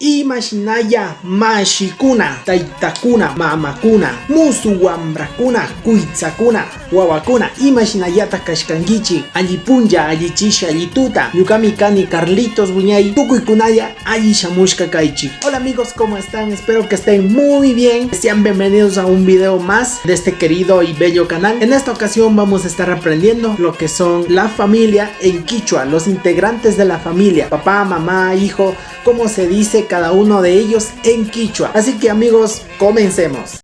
Imashinaya mashikuna, taitakuna, mamakuna, musuwambrakuna, kuitzakuna, wawakuna, imashinayata kashkangichi, allipunja, allichisha, allituta, yukami kani Carlitos Buñay, tukuykunaya, allishamushka kaichi. Hola amigos, ¿cómo están? Espero que estén muy bien. Sean bienvenidos a un video más de este querido y bello canal. En esta ocasión vamos a estar aprendiendo lo que son la familia en quichua, los integrantes de la familia, papá, mamá, hijo, cómo se dice cada uno de ellos en quichua. Así que amigos, comencemos.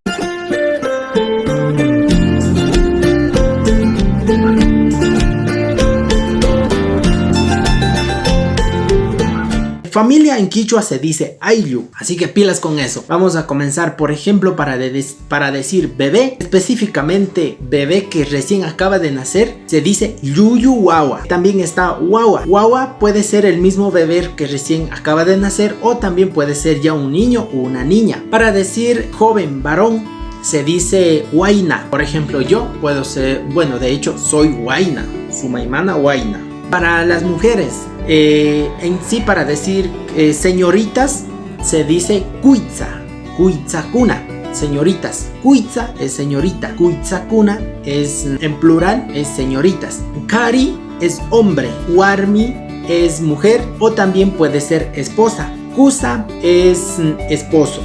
Familia en quichua se dice ayllu, así que pilas con eso. Vamos a comenzar, por ejemplo, para decir bebé, específicamente bebé que recién acaba de nacer, se dice yuyu wawa. También está wawa. Wawa puede ser el mismo bebé que recién acaba de nacer o también puede ser ya un niño o una niña. Para decir joven varón se dice huayna. Por ejemplo, yo puedo ser, bueno, de hecho soy huayna, su maimana huayna. Para las mujeres, en sí, para decir señoritas se dice cuitza, cuitzakuna, señoritas. Cuitza es señorita, cuitzakuna es en plural, es señoritas. Kari es hombre, warmi es mujer o también puede ser esposa. Kusa es esposo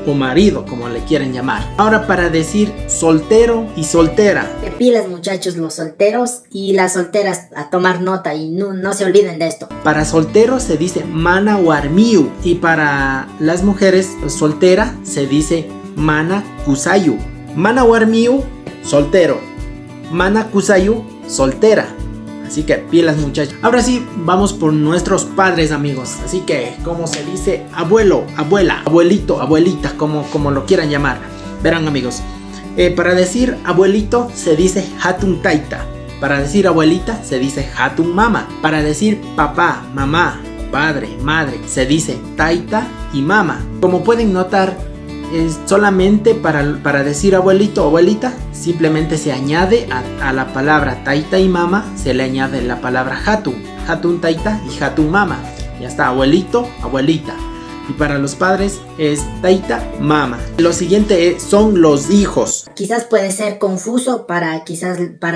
o marido, como le quieren llamar. Ahora para decir soltero y soltera. Que pilas muchachos, los solteros y las solteras, a tomar nota y no se olviden de esto. Para soltero se dice mana warmiu y para las mujeres soltera se dice mana kusayu. Mana warmiu, soltero. Mana kusayu, soltera. Así que pilas muchachos. Ahora sí, vamos por nuestros padres, amigos. Así que, como se dice, abuelo, abuela, abuelito, abuelita, como lo quieran llamar. Verán amigos, para decir abuelito se dice hatun taita. Para decir abuelita se dice hatun mama. Para decir papá, mamá, padre, madre se dice taita y mama. Como pueden notar, solamente para decir abuelito o abuelita simplemente se añade a la palabra taita y mama, se le añade la palabra hatun, hatun taita y hatun mama. Ya está, abuelito, abuelita. Y para los padres es taita, mama. Lo siguiente son los hijos. Quizás puede ser confuso para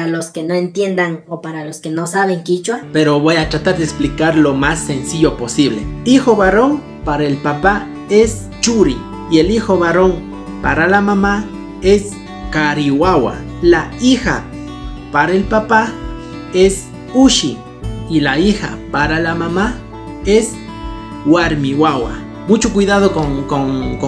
los que no entiendan o para los que no saben quichua, pero voy a tratar de explicar lo más sencillo posible. Hijo varón para el papá es churi y el hijo varón para la mamá es kariwawa. La hija para el papá es ushi y la hija para la mamá es warmiwawa. Mucho cuidado con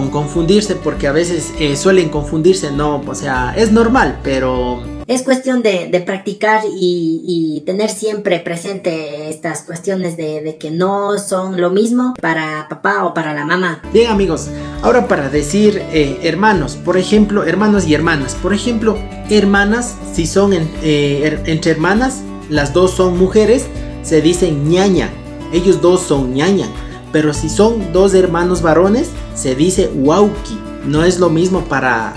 confundirse, porque a veces suelen confundirse, no, o sea, es normal, pero es cuestión de practicar y tener siempre presente estas cuestiones de que no son lo mismo para papá o para la mamá. Bien amigos, ahora para decir hermanos, por ejemplo, hermanos y hermanas. Por ejemplo, hermanas, si son entre hermanas, las dos son mujeres, se dicen ñaña, ellos dos son ñaña. Pero si son dos hermanos varones, se dice wauki. No es lo mismo para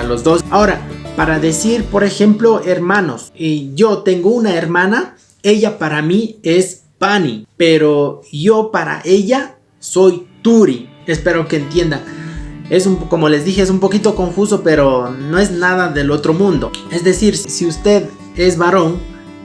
los dos. Ahora, para decir, por ejemplo, hermanos, yo tengo una hermana, ella para mí es pani, pero yo para ella soy turi. Espero que entiendan. Como les dije, es un poquito confuso, pero no es nada del otro mundo. Es decir, si usted es varón,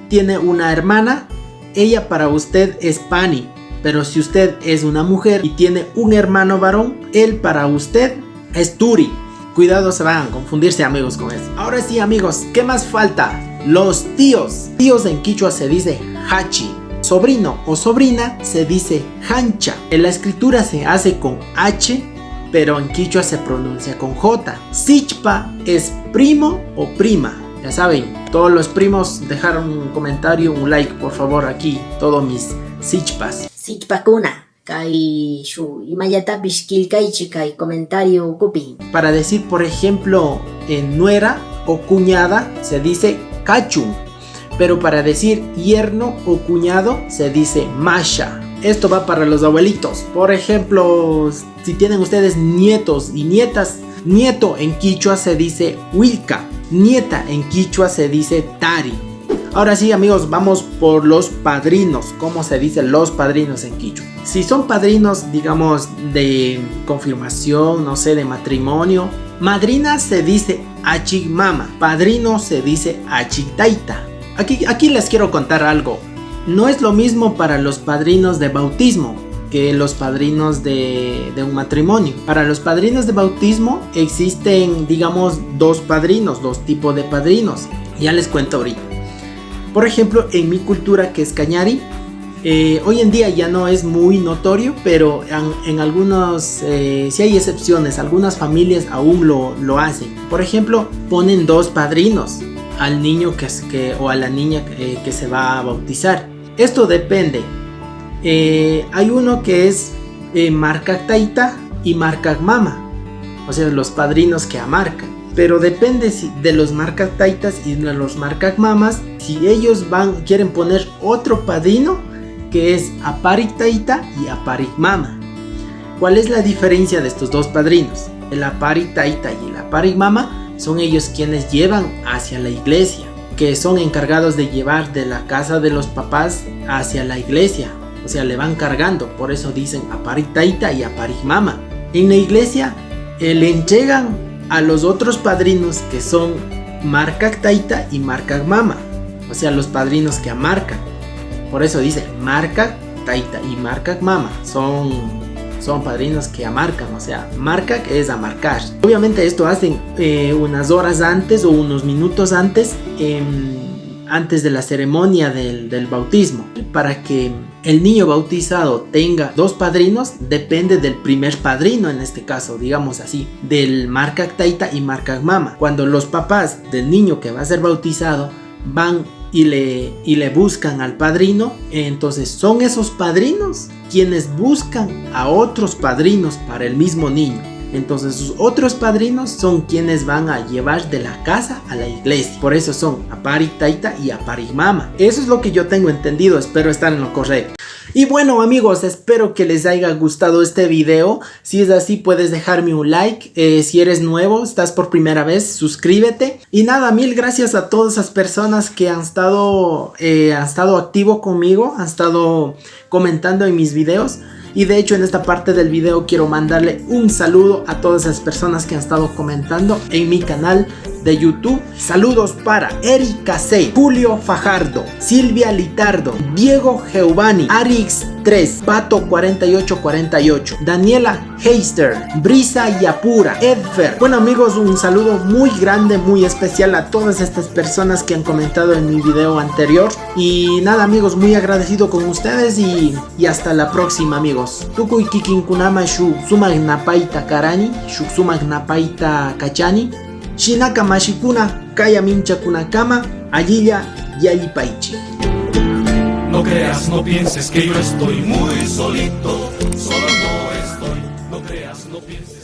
tiene una hermana, ella para usted es pani. Pero si usted es una mujer y tiene un hermano varón, él para usted es turi. Cuidado, se van a confundirse amigos con eso. Ahora sí amigos, ¿qué más falta? Los tíos. Tíos en quichua se dice hachi. Sobrino o sobrina se dice hancha. En la escritura se hace con H, pero en quichua se pronuncia con J. Sichpa es primo o prima. Ya saben, todos los primos, dejar un comentario, un like por favor aquí. Todos mis sichpas. Sichpakuna, kai shu imayata bishkilkaichi kai comentario kupi. Para decir, por ejemplo, nuera o cuñada se dice kachun, pero para decir yerno o cuñado se dice masha. Esto va para los abuelitos. Por ejemplo, si tienen ustedes nietos y nietas, nieto en quichua se dice wilka, nieta en quichua se dice tari. Ahora sí, amigos, vamos por los padrinos. ¿Cómo se dice los padrinos en quichua? Si son padrinos, digamos, de confirmación, no sé, de matrimonio, madrina se dice achigmama, padrino se dice achigtaita. Aquí les quiero contar algo. No es lo mismo para los padrinos de bautismo que los padrinos de un matrimonio. Para los padrinos de bautismo existen, digamos, dos tipos de padrinos. Ya les cuento ahorita. Por ejemplo, en mi cultura, que es Cañari, hoy en día ya no es muy notorio, pero en algunos, si hay excepciones, algunas familias aún lo hacen. Por ejemplo, ponen dos padrinos al niño o a la niña que se va a bautizar. Esto depende. Hay uno que es marca taita y marca mama, o sea, los padrinos que amarcan. Pero depende de los marcas taitas y de los marcas mamas, si ellos quieren poner otro padrino que es aparik taita y aparik mama. ¿Cuál es la diferencia de estos dos padrinos? El aparik taita y el aparik mama son ellos quienes llevan hacia la iglesia, que son encargados de llevar de la casa de los papás hacia la iglesia, o sea, le van cargando, por eso dicen aparik taita y aparik mama. En la iglesia le entregan a los otros padrinos que son marca taita y marca mama, o sea, los padrinos que amarcan. Por eso dice marca taita y marca mama, son padrinos que amarcan, o sea, marca que es amarcar. Obviamente esto hacen unas horas antes o unos minutos antes de la ceremonia del bautismo. Para que el niño bautizado tenga dos padrinos, depende del primer padrino, en este caso, digamos así, del marca taita y marca mama. Cuando los papás del niño que va a ser bautizado van y le buscan al padrino, entonces son esos padrinos quienes buscan a otros padrinos para el mismo niño. Entonces sus otros padrinos son quienes van a llevar de la casa a la iglesia. Por eso son aparik taita y aparik mama. Eso es lo que yo tengo entendido. Espero estar en lo correcto. Y bueno, amigos, espero que les haya gustado este video. Si es así, puedes dejarme un like. Si eres nuevo, estás por primera vez, suscríbete. Y nada, mil gracias a todas esas personas que han estado activo conmigo, han estado comentando en mis videos. Y de hecho, en esta parte del video quiero mandarle un saludo a todas esas personas que han estado comentando en mi canal de YouTube. Saludos para Erika C, Julio Fajardo, Silvia Litardo, Diego Geubani, Arix 3, Pato 4848, Daniela Heister, Brisa Yapura, Edfer. Bueno, amigos, un saludo muy grande, muy especial a todas estas personas que han comentado en mi video anterior. Y nada, amigos, muy agradecido con ustedes y hasta la próxima, amigos. Tukuy kikinkunama shu sumak napaita karani, shu sumak napaita kachani, shinaka mashikuna kaya minchakunakama allilla yalipaichi. No creas, no pienses que yo estoy muy solito, solo no estoy, no creas, no pienses.